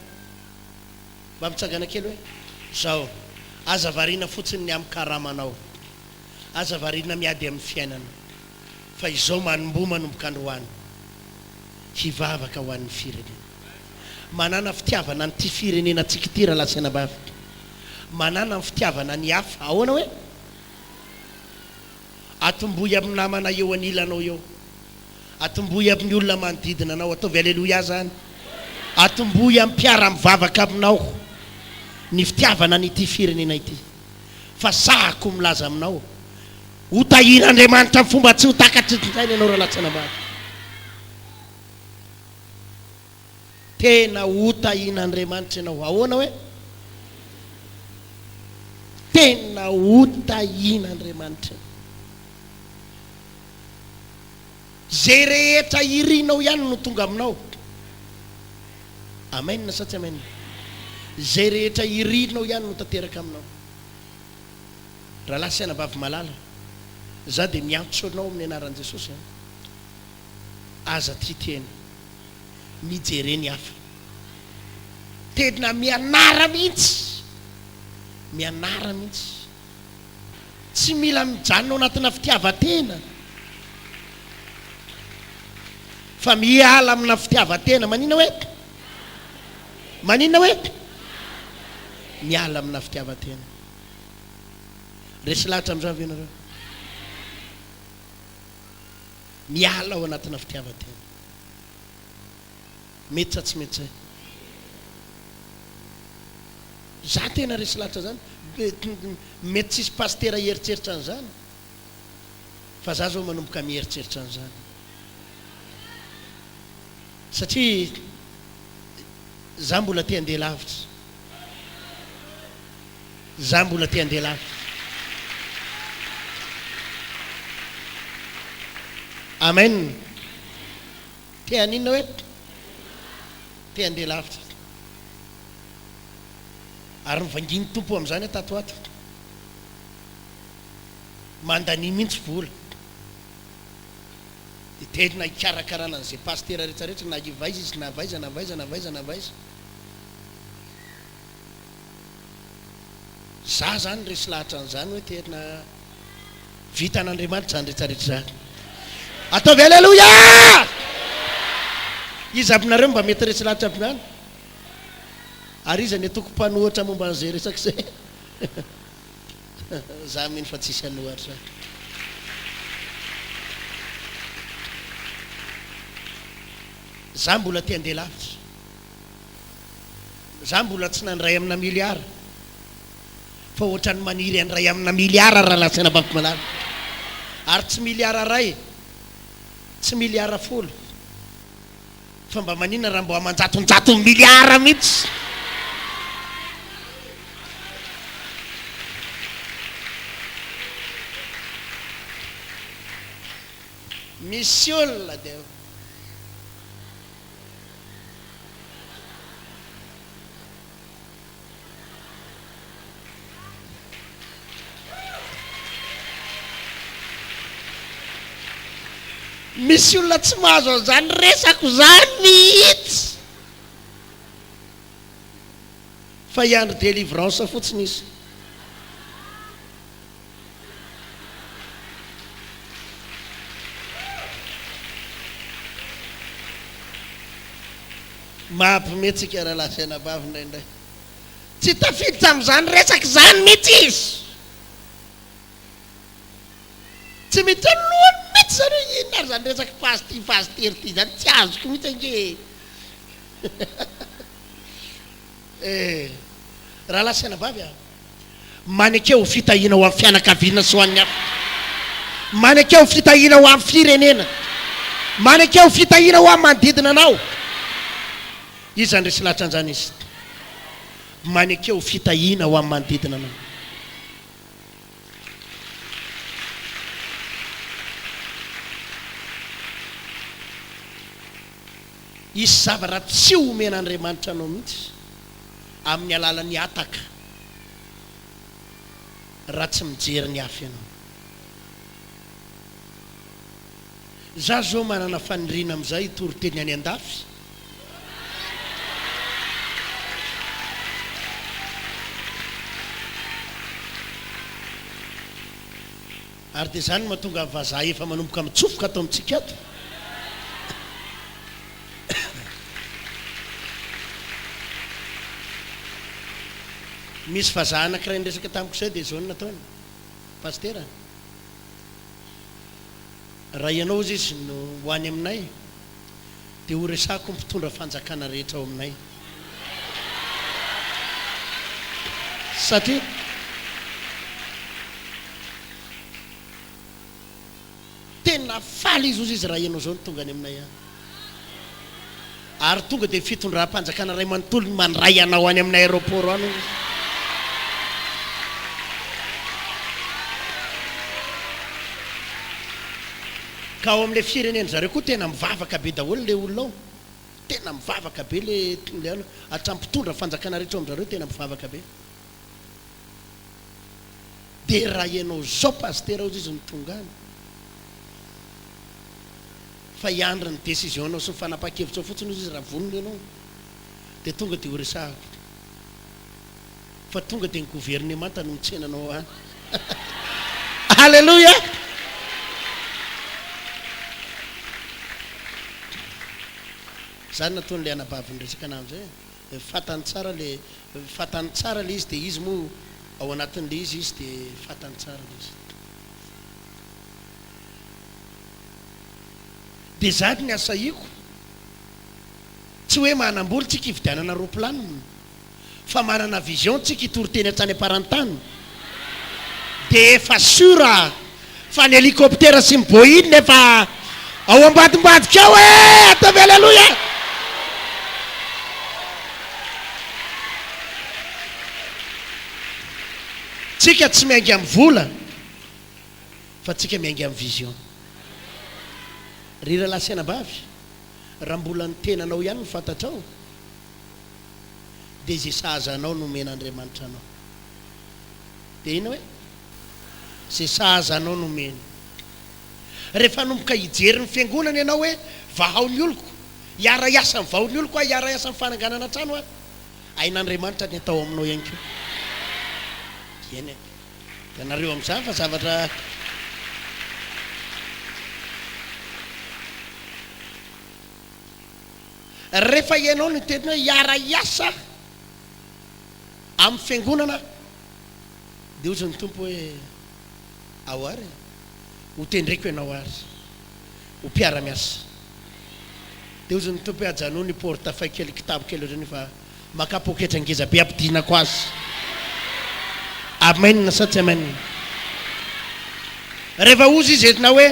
Mba mitsangana kely hoe zao, aza varina fotsiny ny amin'ny karamanao, aza varina miady amin'ny fiainana, fa izao manombo manomboka androany hivavaka ho an'ny firenena. Manana fitiavana n'ity firenena tsika ity raha lasaina bavy, manana fitiavana ny hafa. Ahoana hoe atomboy amin'ny namana eo anilanao eo, atomboy amin'ny olona manodidina anao, ataovy aleloia zany. Atomboy amin'ny mpiara-mivavaka aminao ny fitiavana n'ity firenena ity. Fa sahako milaza aminao ho tahin'Andriamanitra amin'ny fomba tsy ho takatritrin'izany ianao raha lasaina bavy. Tena ho tahin'Andriamanitra ianao. Ahoana hoe tena ho tahin'Andriamanitra. Zay rehetra irinao ihany no tonga aminao. Amen sa tsy amen? Zay rehetra irinao ihany no tanteraka aminao. raha lasaina vavy malala za dia miantsonao amin'ny anaran'i Jesosy aza ty teny mijereny hafa tena mianara mihitsy tsy mila mijanona ao anatina fitiavatena fa miala amina fitiavatena manina hoe miala amina fitiavatena resy lahatra amin'izao ianareo miala ao anatina fitiavatena mety sa tsy mety zay za tena resy lahatra zany mety tsisy pastera heritreritra an'izany fa za zao manomboka miheritreritra an'izany satria za mbola te handeha lavitra amen te haninona hoe te handeha lavitra ary mivanginy tompo amin'izany atato ato mandany mihitsy vola dia tena hikarakarana an'izay pastera rehetrarehetra na hivaiza izy navaiza za zany resy lahatra an'izany hoe tena vita an'Andriamanitra zany rehetrarehetra zany ataovy alleluia izy abinareo mba mety resy lahatra abinany ary izy ny atoko mpanohatra momba an'izay resaka zay za mino fa tsisy anohatra za mbola te handeha lavitra za mbola tsy nandray amina miliara fa ohatrany maniry andray amina miliara raha lasaina vavy malala ary tsy miliara ray tsy miliara folo fa mba manina raha mbo amanjatonjato miliara mihitsy misy olona dia misy olona tsy mahazo an'izany resako zany mihitsy fa hiandro délivrance fotsiny izy mampimetsika raha lasaina vavy indraindray tsy tafiditra amin'izany resaka zany mihitsy izy tsy mety alohany mihitsy zany hoe inona ary zany resaka pastery ty zany tsy azoko mihitsy ange raha lasaina vavy manekeo fitahina ho amin'ny fianakaviana sy ho an'ny hafa manekeo fitahina ho amin'ny firenena manekeo fitahina ho amin'ny manodidina anao izy zany resy lahatra an'izany izy manekeo fitahina ho amin'ny manodidina anao isy zavatra tsy omen'Andriamanitra anao mihitsy amin'ny alalan'ny ataka raha tsy mijery ny hafa ianao za zao manana faniriana amin'izay hitory teny any an-dafy ary dia zany mahatonga ny vazaha efa manomboka mitsofoka atao amintsika ato misy vazaha anankiray nresaka tamiko izay dia zao no nataony pastera raha ianao izy izy no hoany aminay dia ho resako mpitondra fanjakana rehetra ao aminay satria tena faly izy ozy izy raha ianao zao no tonga any aminay any ary tonga dia fitondram-panjakana ray manontolo mandray anao any amin'ny aéroport any ka ao amin'ilay firenena zareo koa tena mivavaka be daholo le olona ao tena mivavaka be le hatrampitondra fanjakana rehetra ao amin'zareo tena mivavaka be de raha ianao zao pasteur ozy izy nitongany fa iandra ny décision anao sy ny fanapa-kevitra fotsiny izy raha vonona ianao de tonga de ho resahako fa tonga de ny gouvernement no mitsenanao any halleluja zany nataony le anabavy nyresaka anamizay fatany tsara le izy de izy moa ao anatin'le izy de fatany tsara le izy de zany ny asaiko tsy hoe manamboly tsika hividianana roplanina fa manana vision tsika hitory-teny hatrany aparantany de efa sura fa ny hélicoptère sy miboiny nefa ao ambadimbadika ao atavy alleluja tsika tsy miaingy amin'ny vola fa tsika miaingy amin'ny vision ry raha lasianabavy raha mbola ny tenanao ihany ny fantatrao de zay sahazanao nomen'Andriamanitra anao de ina hoe zay sahazanao nomeny rehefa nomboka hijery ny fiangonana ianao hoe vahaony oloko hiara iasa ny vahaony oloko hiara iasa ny fananganana trano a ain'Andriamanitra ny atao aminao ihany keo eny ianareo amin'izany fa zavatra rehefa ianao ny teny hoe hiara iasa amin'ny fiangonana de ozy ny tompo hoe ao ary ho tendraiko ianao ary ho mpiara-miasa de ozy ny tompo hoe ajanao ny portefeuille kely kitabo kely reny fa makapoketra ngeza be ampidinako azy amen sa tsy amen rehefa ozy izy etina hoe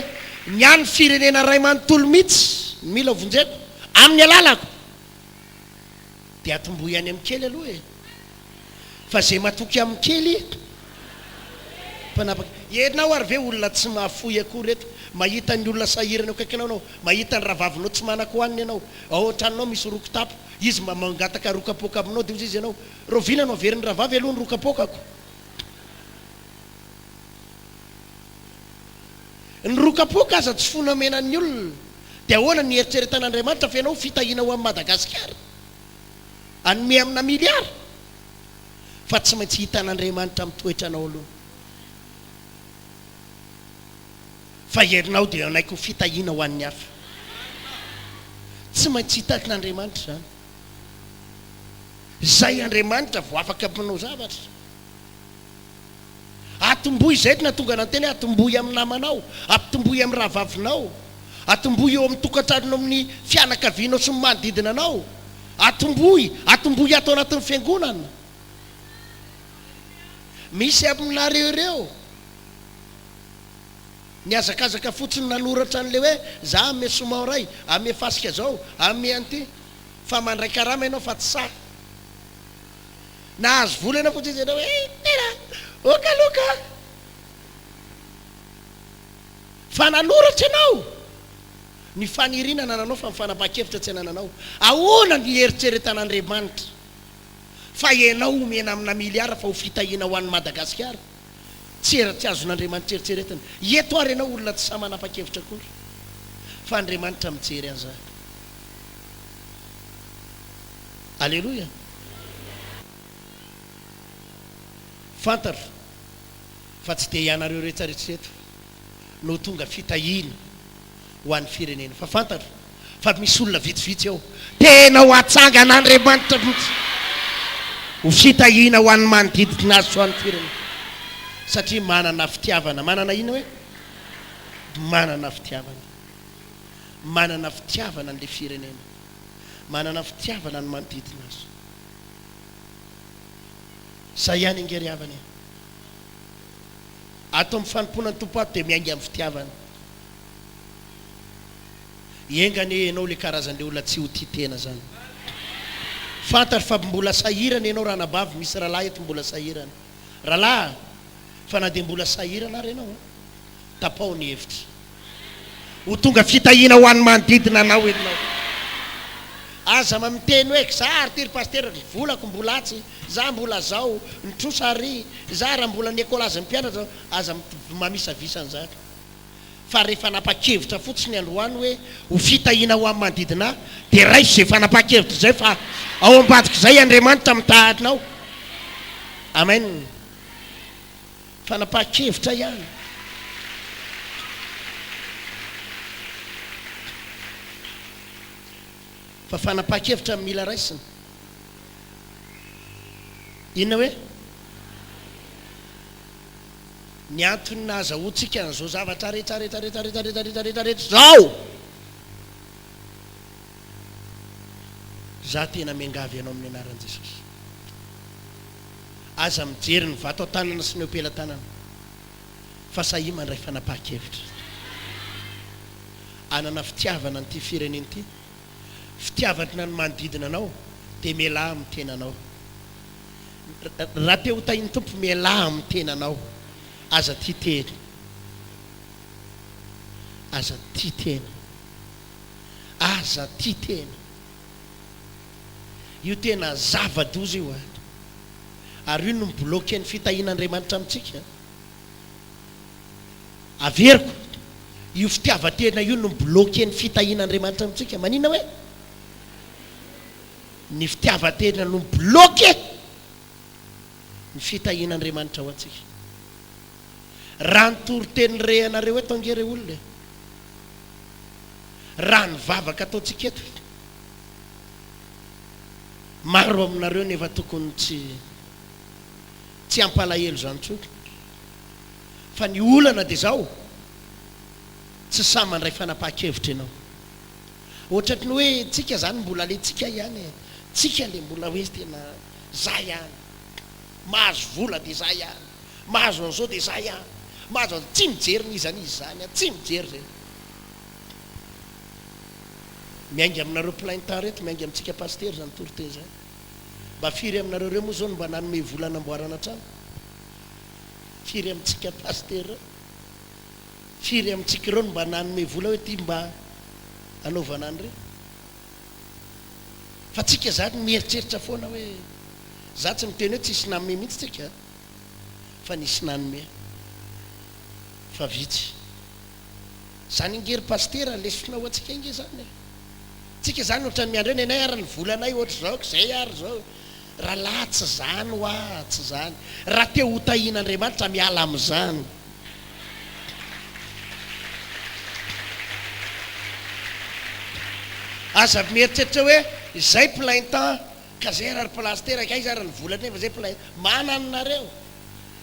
niany firenena ray manontolo mihitsy mila vonjeko amin'ny alalako de atombo ihany amin'ny kely aloha e fa zay matoky amin'ny kely mpanapaka enao ary ve olona tsy mahafoy akory reto mahita ny olona sahirana akaikinao anao mahita ny ravavinao tsy manako hoaniny ianao ao an-tranonao misy rokotapo izy mangataka rokapoka aminao de ozy izy ianao rovinanao very ny ravavy aloha ny rokapokako ny rokapoka aza tsy fonamenan'ny olona de ahoana ny eritreretan'Andriamanitra fa ianao fitahina ho amin'ny Madagasikara anome amina miliara fa tsy maintsy hitan'Andriamanitra mitoetra anao aloha fa herinao de anaiko fitahina ho an'ny hafa tsy maintsy hitan'Andriamanitra zany zay Andriamanitra vo afaka aminao zavatra atomboy zay na tonga nanteny atomboy amin'ny namanao atomboy amin'ny rahavavinao atomboy eo amin'ny tokantranonao amin'ny fianakavianao sy ny manodidina anao atomboy ato anatin'ny fiangonana misy aminareo ireo ny azakazaka fotsiny nanoratra an'le hoe za ame somaoray ame fasika zao ame anty fa mandray karama ianao fa tsy sa na azo vola ianao fotsiny izy ianao hoe tena okaloka fa nanoratra ianao ny fanirinana nanao fa mifanapa-kevitra tsy anananao ahoana ny eritreretan'Andriamanitra fa ianao omena amina miliara fa ho fitahina ho an'ny Madagasikara tsy azon'Andriamanitra eritreretana eto ary ianao olona tsy sa manapa-kevitra akory fa Andriamanitra mijery an'za alleluja fantaro fa tsy de ianareo rehetsarehetreto no tonga fitahina ho an'ny firenena fa fantaro fa misy olona vitsivitsy ao tena ho atsangan'Andriamanitra mihitsy ho fitahina ho an'ny manodidina azy ho an'ny firenena satria manana fitiavana manana ina hoe manana fitiavana an'le firenena manana fitiavana ny manodidina azy sa ihany angeriavany ato amin'ny fanomponany tompo ato de miainga amin'ny fitiavana iengany ianao le karazan'le olona tsy ho tia tena zany fantary fa mbola sahirana ianao raha nabavy misy rahalahy eto mbola sahirana rahalahy fa na de mbola sahirana ary ianao tapao ny hevitra ho tonga fitahina ho an'ny manodidina anao enao aza mamiteny hoe zary tyry paster volako mbolatsy za mbola zao nitrosary za raha mbola ny ekolazy mpianatra aza mamisavisan'zany fa rehefa napakevitra fotsiny androany hoe ho fitahina ho amin'ny manodidina de raiso zay fanapakevitra zay fa ao ambadika zay Andriamanitra mitahadinao. Amen. Fanapakevitra ihany. Fa fanapakevitra mila raisina. Inona hoe ny antony nahazahoantsika an'izao zavatra rehetra zao za tena miangavy ianao amin'ny anaran'i Jesosy. Aza mijery ny vato tanana sy ny opela tanana fa sahi mandray fanapakevitra. Anana fitiavana n'ity firenena ity, fitiavana ny manodidina anao dia mialahy amin'ny tenanao. Raha te ho tahin'ny tompo mialahy amin'ny tenanao. Aza tia teny, aza tia teny, aza tia teny. Io tena zava-doza io ary io no mibloke ny fitahin'Andriamanitra amintsika. Averiko, io fitiavatena io no mibloke ny fitahin'Andriamanitra amintsika. Manina hoe ny fitiavatena no mibloke ny fitahin'Andriamanitra ho antsika. Raha ny toroteny rehanareo eto angere olona, raha ny vavaka ataontsika eto, maro aminareo nefa tokony tsy ampalahelo zany tsotra. Fa ny olana dia zao tsy samy mandray fanapakevitra ianao. Ohatran'ny hoe tsika zany mbola le tsika ihany, tsika le mbola hoe tena za ihany, mahazo vola dia za ihany, mahazo an'izao dia za ihany, mahazo tsy mijery nizany izy zany, tsy mijery zay. Miainga aminareo plein temps reto, miainga amintsika paster zany toroteny zany. Mba firy aminareo reo moa zao no mba nanome vola namboarana trano. Firy amintsika paster, firy amintsika ireo no mba nanome vola hoe ty mba anaovana any reo. Fa tsika zany mieritreritra foana hoe za tsy miteny hoe tsisy nanome mihitsy tsika, fa nisy nanome. Fa vitsy zany ingery paster lesona ho antsika inge zany. Tsika zany ohatrany miandreny anay ary ny volanay ohatra zao zay ary zao. Raha latsy zany ho tsy zany. Raha te ho tahin'Andriamanitra miala amin'izany. Aza mieritreritra hoe zay plein temps ka zay ary paster akaiza ary ny volany nefa zay plein. Mananareo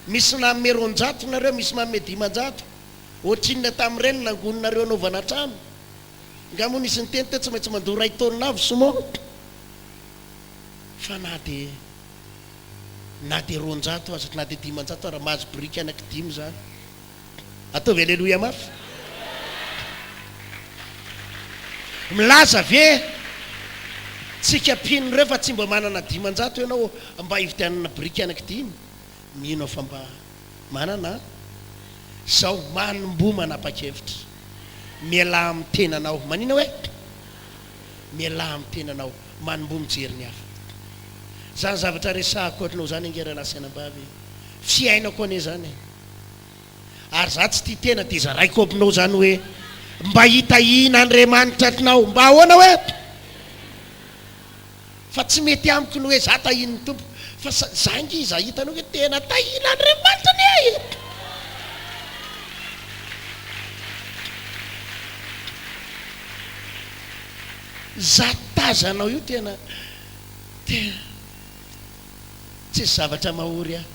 misy nanome 200 nareo, misy manome 500. Ohatrinona tamin'ireny nangoninareo anaovana trano. Nga moa nisy nyteny te tsy maintsy mandoa 2 taonina avy somo. Fa na dia 200 aza na dia 500 raha mahazo briky anaky 5 zany. Ataovy aleloia mafy. Milaza ve tsika pino reo fa tsy mba manana 500 ianao mba hividianana briky anaky 5. Mino fa mba manana zao manombo manapa-kevitra. Mialahy amin'ny tenanao. Manina hoe mialahy amin'ny tenanao, manombo mijery ny hafa. Zany zavatra resahako ohatranao zany angerana asianambavy. Fiainako ane zany. Ary za tsy tia tena dia zaraiko aminao zany hoe mba hitahin'Andriamanitra atinao. Mba ahoana hoe fa tsy mety amiko ny hoe za tahin'ny tompo. Fa zangy za hitanao hoe tena tahin'Andriamanitra ny za tazanao io tena tsy zavatra mahory aho.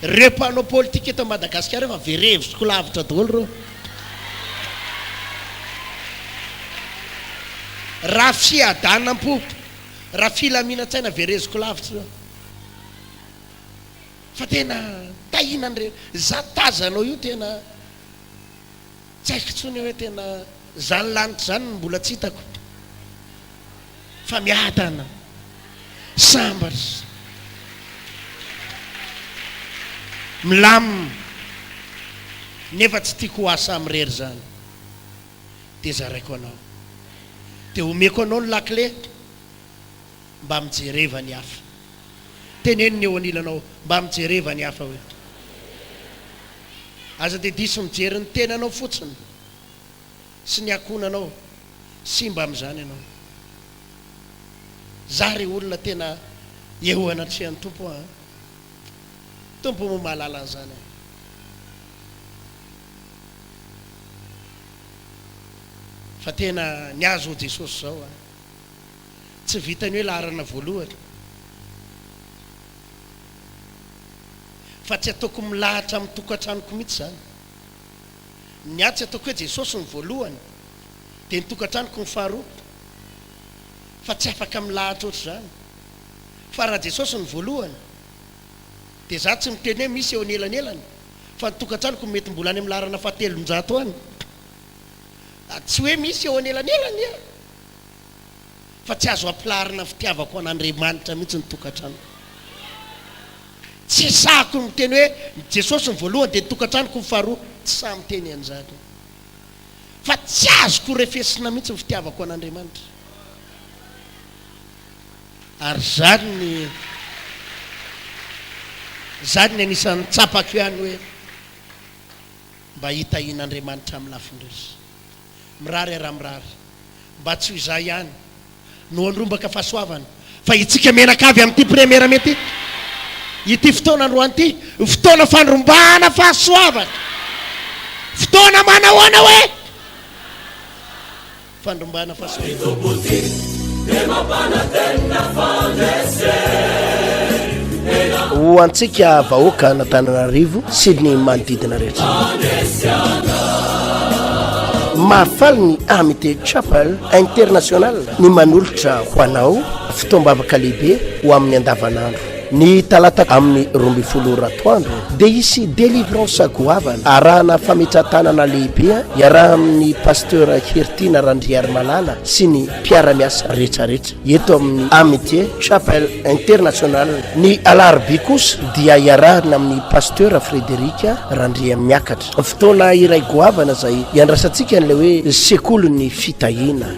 Reo mpanao politika eto Madagasikara efa verevitsiko lavitra daholo reo. Raha fiadanam-po, raha filaminantsaina vereziko lavitra reo. Fa tena tahinan'ireo za tazanao io tena tsy haiko tsony hoe tena zany lanitra zany mbola tsy hitako. Fa miadana sambatra milamina nefa tsy tiako ho asa amin'ny rery zany. Dia zaraiko anao, dia omeko anao ny lakle mba mijereva ny hafa. Teneniny eo anilanao mba mijereva ny hafa hoe aza de diso mijery ny tenanao fotsiny sy ny akonanao sy mba am'izany ianao. Zary olona tena eo anatrehan'ny tompo a tompo mo mahalala an'izany. Fa tena ny azo Jesosy zao a tsy vitany hoe laharana voalohany fa tsy ataoko milahatra amin'ny tokantranoko mihitsy zany. Ny atsy ataoko hoe Jesosy ny voalohany de ny tokantranoko ny faharoa fa tsy afaka milahatra ohatr' zany. Fa raha Jesosy ny voalohany de za tsy miteny hoe misy eo anelanelany fa ny tokantranoko mety mbola any amin'ny laharana fahatelonjato any. Tsy hoe misy eo anelanelany a fa tsy azo ampilarina fitiavako an'Andriamanitra mihitsy ny tokantranoko. Tsy sahako miteny hoe Jesosy ny voalohany de ny tokantranoko ny faharoa, tsy sahy miteny an'izany. Fa tsy azoko refesina mihitsy ny fitiavako an'Andriamanitra. Ary zany ny anisan'ny tsapako ihany hoe mba hitahin'Andriamanitra amin'ny lafindrizy. Mirary raha mirary mba tsy ho izay ihany no andrombaka fahasoavana fa itsika menaka avy amin'ity premiera mety ity fotoana androany ity fotoana fandrombana fahasoavana, fotoana manahoana hoe fandrombana ho antsika vahoaka n'Antananarivo sy ny manodidina rehetra. Mahafaly ny Amity Chapel International ny manolotra ho anao fitoam-bavaka lehibe ho amin'ny andavanandro. Ny talata amin'ny 12 ratoandro dia isy délivrance goavana arahana fametratanana lehibe iaraha amin'ny pasteur Hertina Randriary Malala sy ny mpiara-miasa rehetrarehetra eto amin'ny Amity Chapel International. Ny alarobia kosa dia iarahana amin'ny pasteur Frederika Randria miakatra. Fotoana iray goavana zay iandrasantsika n'le hoe sekoly ny fitahina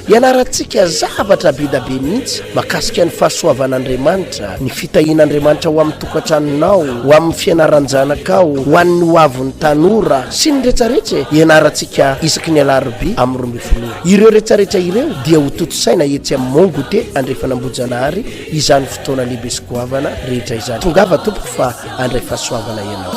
ianarantsika zavatra be da be mihitsy makasika ny fahasoavan'Andriamanitra, ny fitahin'Andriamanitra ho amin'ny tokantranonao, ho amin'ny fianaran-janakao, ho an'ny hoavyn'ny tanora sy ny rehetrarehetra ianarantsika isaky ny alarobia amin'ny 12. Ireo rehetrarehetra ireo dia ho totosaina etsy amin'ny Mongote andrefanambojanahary izany fotoana lehibe sy goavana rehetra izany. Tongava tompoko fa andray fahasoavana ianao.